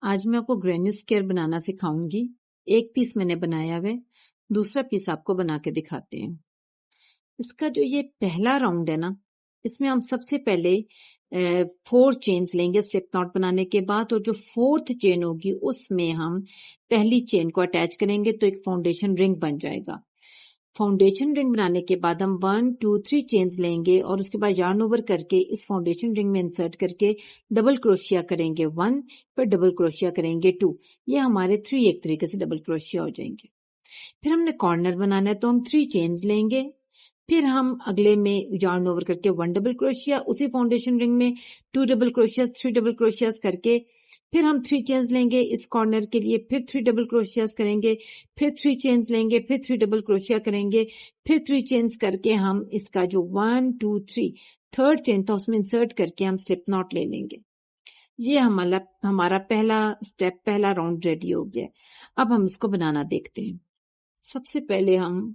آج میں آپ کو گرینیو اسکوئر بنانا سکھاؤں گی. ایک پیس میں نے بنایا ہے, دوسرا پیس آپ کو بنا کے دکھاتے ہیں. اس کا جو یہ پہلا راؤنڈ ہے نا, اس میں ہم سب سے پہلے 4 چینز لیں گے سلپ ناٹ بنانے کے بعد, اور جو 4تھ چین ہوگی اس میں ہم پہلی چین کو اٹیچ کریں گے تو ایک فاؤنڈیشن رنگ بن جائے گا. فاؤنڈیشن رنگ بنانے کے بعد ہم 1 2 3 چینز لیں گے اور اس کے بعد یارن اوور کر کے اس فاؤنڈیشن رنگ میں انسرٹ کر کے ڈبل کروشیا کریں گے 1, پھر ڈبل کروشیا کریں گے 2. یہ ہمارے 3 ایک طریقے سے ڈبل کروشیا ہو جائیں گے. پھر ہم نے کارنر بنانا ہے تو ہم 3 چینز لیں گے, پھر ہم اگلے میں یارن اوور کر کے 1 ڈبل کروشیا, اسی فاؤنڈیشن رنگ میں 2 ڈبل کروشیاز 3 ڈبل کروشیاز کر کے پھر ہم 3 چینز لیں گے اس کارنر کے لیے, پھر 3 ڈبل کروشیاز کریں گے, پھر 3 چینز لیں گے, پھر 3 ڈبل کروشیا کریں گے, پھر 3 چینز کر کے ہم اس کا جو 1 2 3 تھرڈ چین تھا اس میں انسرٹ کر کے ہم سلپ ناٹ لے لیں گے. یہ ہمارا پہلا سٹیپ, پہلا راؤنڈ ریڈی ہو گیا. اب ہم اس کو بنانا دیکھتے ہیں. سب سے پہلے ہم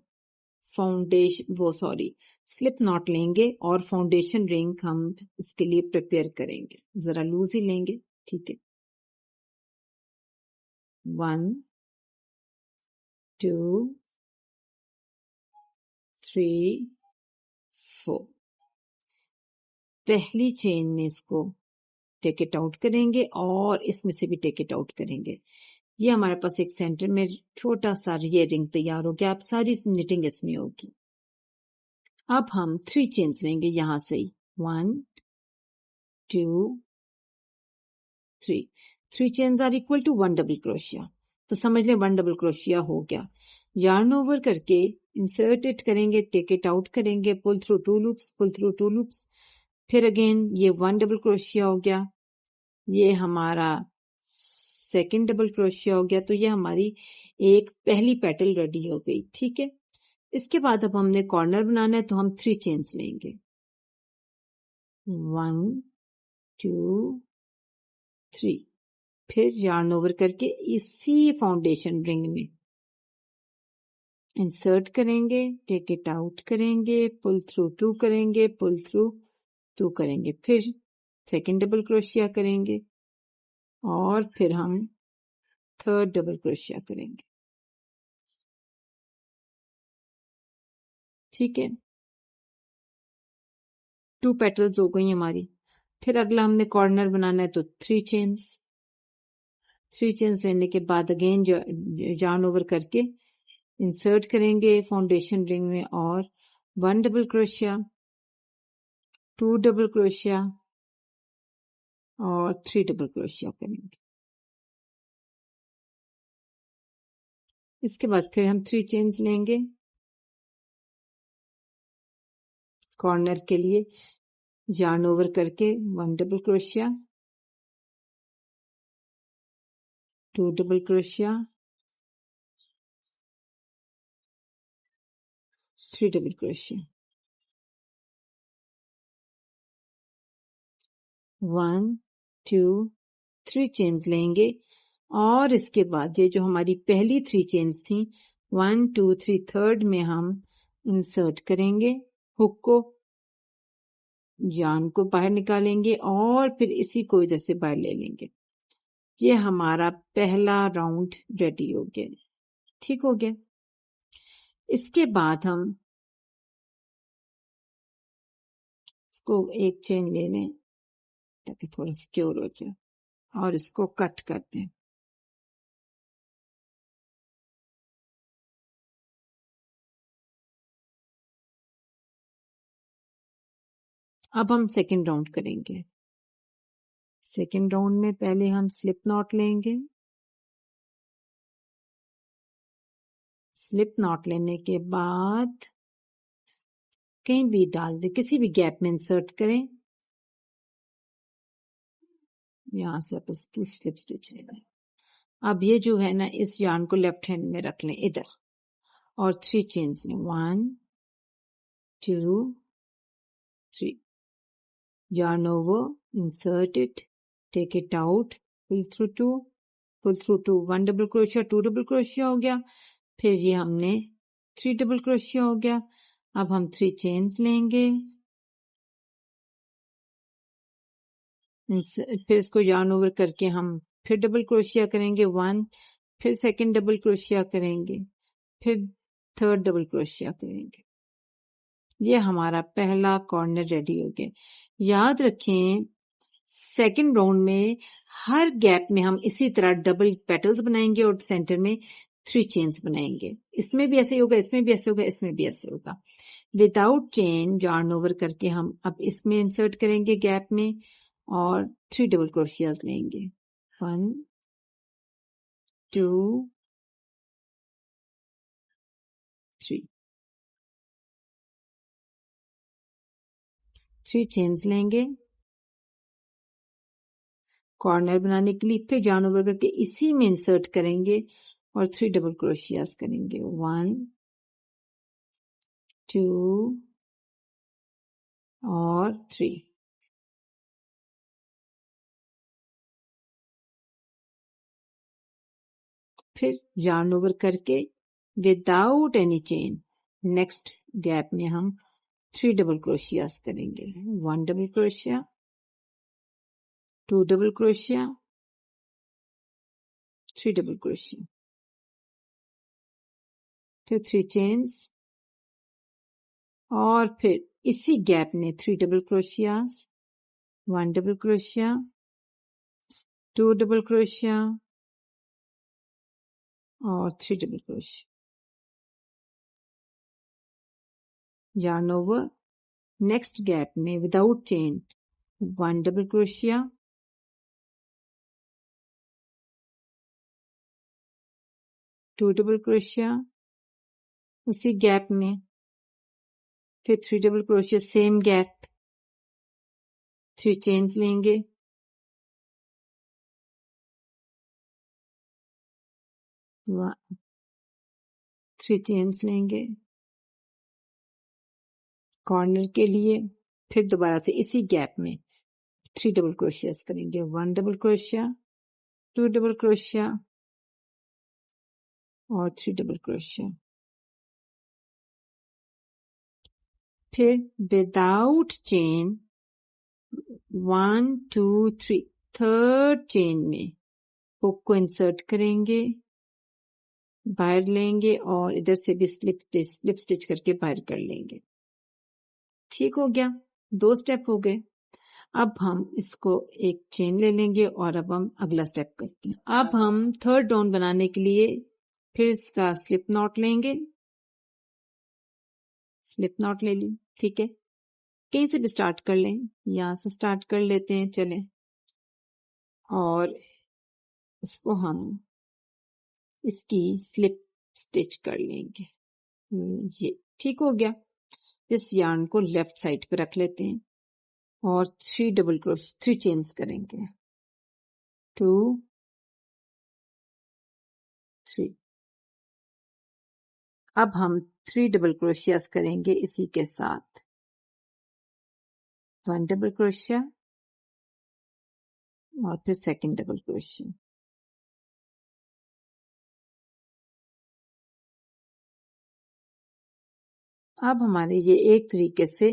سلپ ناٹ لیں گے اور فاؤنڈیشن رنگ ہم اس کے لیے پریپیئر کریں گے. ذرا لوز ہی لیں گے, ٹھیک ہے. 1 2 3 4 پہلی چین میں اس کو ٹیک اٹ آؤٹ کریں گے اور اس میں سے بھی ٹیک اٹ آؤٹ کریں گے. یہ ہمارے پاس ایک سینٹر میں چھوٹا سا یہ رنگ تیار ہو گیا. اب ساری نیٹنگ اس میں ہوگی. اب ہم 3 چینز لیں گے یہاں سے 1 2 3. 3 chains are equal to 1 double crochet, تو سمجھ لیں 1 ڈبل کروشیا ہو گیا. یارن اوور کر کے انسرٹ اٹ کریں گے, ٹیک اٹ آؤٹ کریں گے, پل تھرو 2 لوپس, پل تھرو 2 لوپس, پھر اگین یہ 1 ڈبل کروشیا ہو گیا. یہ ہمارا سیکنڈ ڈبل کروشیا ہو گیا. تو یہ ہماری ایک پہلی پیٹل ریڈی ہو گئی, ٹھیک ہے. اس کے بعد اب ہم نے کارنر بنانا ہے تو ہم 3 چینز لیں گے 1 2 3, پھر یارن اوور کر کے اسی فاؤنڈیشن رنگ میں انسرٹ کریں گے, ٹیک اٹ آؤٹ کریں گے, پل تھرو 2 کریں گے, پل تھرو 2 کریں گے, پھر سیکنڈ ڈبل کروشیا کریں گے اور پھر ہم تھرڈ ڈبل کروشیا کریں گے, ٹھیک ہے. 2 پیٹلز ہو گئی ہماری. پھر اگلا ہم نے کارنر بنانا ہے تو 3 چینز لینے کے بعد اگین یارن اوور کر کے انسرٹ کریں گے فاؤنڈیشن رنگ میں اور 1 ڈبل کروشیا 2 ڈبل کروشیا اور 3 ڈبل کروشیا کریں گے. اس کے بعد پھر ہم 3 چینز لیں گے کارنر کے لیے, یارن اوور کر کے 1 ڈبل کروشیا 2 ڈبل کروشیا 3 ڈبل کروشیا 1 2 3 چینز لیں گے اور اس کے بعد یہ جو ہماری پہلی 3 چینز تھیں 1 2 3 تھرڈ میں ہم انسرٹ کریں گے ہک کو, یارن کو باہر نکالیں گے اور پھر اسی کو ادھر سے باہر لے لیں گے. یہ ہمارا پہلا راؤنڈ ریڈی ہو گیا, ٹھیک ہو گیا. اس کے بعد ہم اس کو ایک چین لے لیں تاکہ تھوڑا سیکیور ہو جائے اور اس کو کٹ کر دیں. اب ہم سیکنڈ راؤنڈ کریں گے. سیکنڈ راؤنڈ میں پہلے ہم سلپ ناٹ لیں گے. سلپ ناٹ لینے کے بعد کہیں بھی ڈال دیں, کسی بھی گیپ میں انسرٹ کریں. یہاں سے آپ اس کی سلپ سٹچ لے لیں. اب یہ جو ہے نا اس یارن کو لیفٹ ہینڈ میں رکھ لیں ادھر اور 3 چینز لیں 1 2 3, yarn over, insert it, take it out, pull through 2, 1 double crochet, 2 double crochet ہو گیا. پھر یہ ہم نے 3 double crochet ہو گیا. اب ہم 3 chains لیں گے, پھر اس کو yarn over کر کے ہم پھر ڈبل کروشیا کریں گے 1، پھر سیکنڈ ڈبل کروشیا کریں گے، پھر تھرڈ ڈبل کروشیا کریں گے. یہ ہمارا پہلا کارنر ریڈی ہو گیا. یاد رکھیں سیکنڈ راؤنڈ میں ہر گیپ میں ہم اسی طرح ڈبل پیٹلز بنائیں گے اور سینٹر میں 3 چینز بنائیں گے. اس میں بھی ایسے ہی ہوگا، اس میں بھی ایسے ہوگا، اس میں بھی ایسے ہوگا. وداؤٹ چین جارن اوور کر کے ہم اب اس میں انسرٹ کریں گے گیپ میں اور 3 ڈبل کروشیاز لیں گے. 1 2 3 3 چینز لیں گے کارنر بنانے کے لیے، پھر جارن اوور کر کے اسی میں انسرٹ کریں گے اور 3 ڈبل کروشیاز کریں گے. 1 2 اور 3. پھر جارن اوور کر کے وداؤٹ اینی چین نیکسٹ گیپ میں ہم 3 ڈبل کروشیاز کریں گے. 1 ڈبل کروشیا، 2 ڈبل کروشیا، 3 ڈبل کروشیا، پھر 3 چینز اور پھر اسی گیپ میں 3 ڈبل کروشیاز، 1 ڈبل کروشیا، 2 ڈبل کروشیا اور 3 ڈبل کروشیا. yarn over نیکسٹ گیپ میں وداؤٹ چین 1 ڈبل کروشیا، 2 ڈبل کروشیا اسی گیپ میں، پھر 3 ڈبل کروشیا سیم گیپ، 3 چینز لیں گے، 3 چینز لیں گے کارنر کے لیے، پھر دوبارہ سے اسی گیپ میں 3 ڈبل کروشیاز کریں گے. 1 ڈبل کروشیا، 2 ڈبل کروشیا اور 3 ڈبل کروشیا. پھر وداؤٹ چین 1 2 3 تھرڈ چین میں ہک کو انسرٹ کریں گے، باہر لیں گے اور ادھر سے بھی سلپ سٹچ کر کے باہر کر لیں گے. ٹھیک ہو گیا، 2 سٹیپ ہو گئے. اب ہم اس کو ایک چین لے لیں گے اور اب ہم اگلا سٹیپ کرتے ہیں. اب ہم تھرڈ راؤنڈ بنانے کے لیے پھر اس کا سلپ ناٹ لیں گے. سلپ ناٹ لے لی، ٹھیک ہے، کہیں سے بھی سٹارٹ کر لیں، یہاں سے سٹارٹ کر لیتے ہیں، چلیں، اور اس کو ہم اس کی سلپ سٹچ کر لیں گے. یہ ٹھیک ہو گیا. اس یارن کو لیفٹ سائڈ پہ رکھ لیتے ہیں اور 3 چینز کریں گے. 2 3. اب ہم 3 ڈبل کروشیاز کریں گے اسی کے ساتھ. 1 ڈبل کروشیا اور پھر سیکنڈ ڈبل کروشیا. اب ہمارے یہ ایک طریقے سے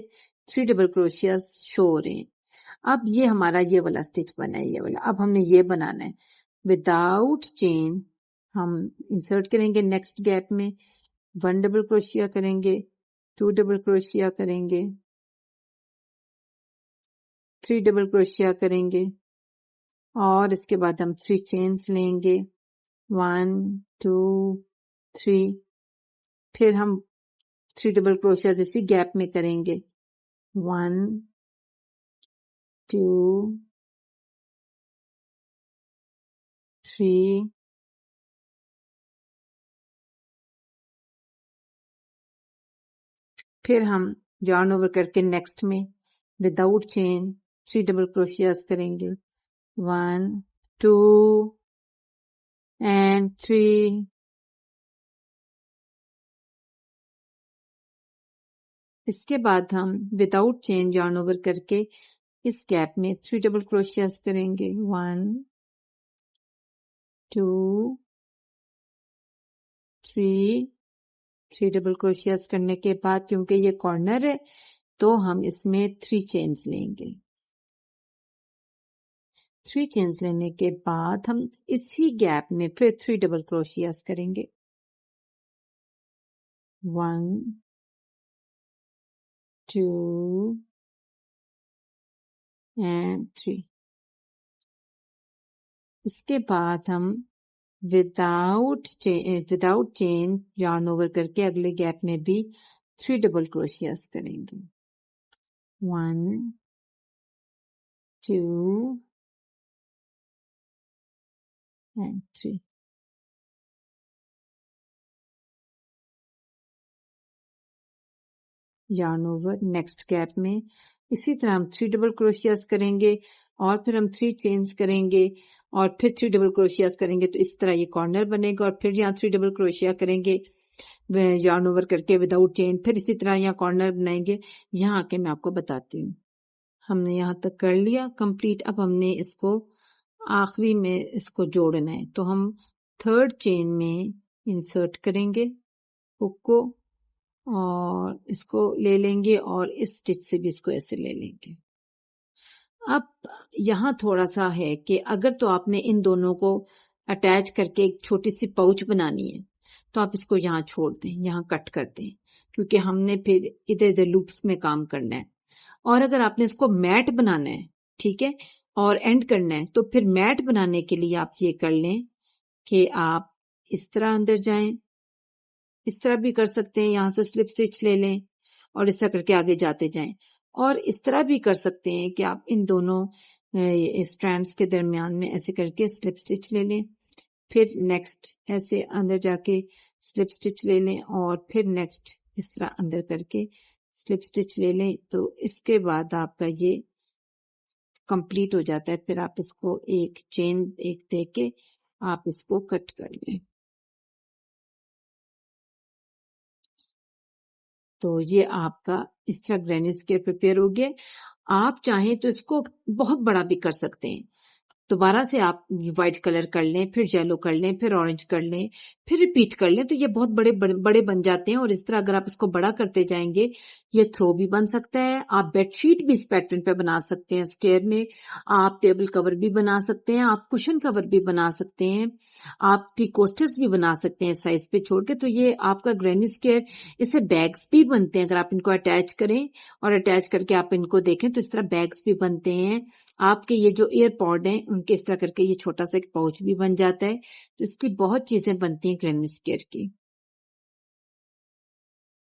3 ڈبل کروشیاز شو ہو رہے ہیں. اب یہ ہمارا یہ والا سٹچ بنا ہے، یہ والا. اب ہم نے یہ بنانا ہے وداؤٹ چین. ہم انسرٹ کریں گے نیکسٹ گیپ میں، 1 ڈبل کروشیا کریں گے، 2 ڈبل کروشیا کریں گے، 3 ڈبل کروشیا کریں گے اور اس کے بعد ہم 3 چینز لیں گے، 1 2 3. پھر ہم 3 ڈبل کروشیاز اسی گیپ میں کریں گے، 1 2 3 پھر ہم جارن اوور کر کے نیکسٹ میں وداؤٹ چین 3 ڈبل کروشیاز کریں گے، 1 2 and 3. اس کے بعد ہم وداؤٹ چین جارن اوور کر کے اس گیپ میں 3 ڈبل کروشیاز کریں گے، 1 2 3 ڈبل کروشیاز کرنے کے بعد کیونکہ یہ کارنر ہے تو ہم اس میں 3 چینز لیں گے. 3 چینز لینے کے بعد ہم اسی گیپ میں پھر 3 ڈبل کروشیاز کریں گے. 1 2 and 3. اس کے بعد ہم وداؤٹ چین یارن اوور کر کے اگلے گیپ میں بھی 3 ڈبل کروشیاز کریں گے. 1 2 and 3. یارن اوور نیکسٹ گیپ میں اسی طرح ہم 3 ڈبل کروشیاز کریں گے اور پھر ہم 3 چینز کریں گے اور پھر 3 ڈبل کروشیاز کریں گے. تو اس طرح یہ کارنر بنے گا اور پھر یہاں 3 ڈبل کروشیا کریں گے یارن اوور کر کے وداؤٹ چین. پھر اسی طرح یہاں کارنر بنائیں گے. یہاں آ کے میں آپ کو بتاتی ہوں. ہم نے یہاں تک کر لیا کمپلیٹ. اب ہم نے اس کو آخری میں اس کو جوڑنا ہے. تو ہم 3rd چین میں انسرٹ کریں گے ہک کو اور اس کو لے لیں گے اور اس سٹچ سے بھی اس کو ایسے لے لیں گے. اب یہاں تھوڑا سا ہے کہ اگر تو آپ نے ان دونوں کو اٹیچ کر کے ایک چھوٹی سی پاؤچ بنانی ہے تو آپ اس کو یہاں چھوڑ دیں, یہاں کٹ کر دیں, کیونکہ ہم نے پھر ادھر ادھر لوپس میں کام کرنا ہے. اور اگر آپ نے اس کو میٹ بنانا ہے, ٹھیک ہے, اور اینڈ کرنا ہے, تو پھر میٹ بنانے کے لیے آپ یہ کر لیں کہ آپ اس طرح اندر جائیں, اس طرح بھی کر سکتے ہیں, یہاں سے سلپ سٹچ لے لیں اور اس طرح کر کے آگے جاتے جائیں. اور اس طرح بھی کر سکتے ہیں کہ آپ ان دونوں اسٹرینڈز کے درمیان میں ایسے کر کے سلپ سٹچ لے لیں, پھر نیکسٹ ایسے اندر جا کے سلپ سٹچ لے لیں اور پھر نیکسٹ اس طرح اندر کر کے سلپ سٹچ لے لیں. تو اس کے بعد آپ کا یہ کمپلیٹ ہو جاتا ہے. پھر آپ اس کو ایک چین ایک دے کے آپ اس کو کٹ کر لیں. تو یہ آپ کا اس طرح گرینی اسکیئر پریپیئر ہو گیا. آپ چاہیں تو اس کو بہت بڑا بھی کر سکتے ہیں. دوبارہ سے آپ وائٹ کلر کر لیں, پھر یلو کر لیں, پھر اورنج کر لیں, پھر ریپیٹ کر لیں, تو یہ بہت بڑے بن جاتے ہیں. اور اس طرح اگر آپ اس کو بڑا کرتے جائیں گے یہ تھرو بھی بن سکتا ہے. آپ بیڈ شیٹ بھی اس پیٹرن پہ بنا سکتے ہیں اسکیئر میں, آپ ٹیبل کور بھی بنا سکتے ہیں, آپ کشن کور بھی بنا سکتے ہیں, آپ ٹی کوسٹرز بھی بنا سکتے ہیں سائز پہ چھوڑ کے. تو یہ آپ کا گرینی اسکیئر, اس سے بیگز بھی بنتے ہیں اگر آپ ان کو اٹیچ کریں اور اٹیچ کر کے آپ ان کو دیکھیں تو اس طرح بیگز بھی بنتے ہیں. آپ کے یہ جو ایئر پوڈ ہیں ان کے اس طرح کر کے یہ چھوٹا سا ایک پاؤچ بھی بن جاتا ہے. تو اس کی بہت چیزیں بنتی ہیں گرینی اسکیئر کی.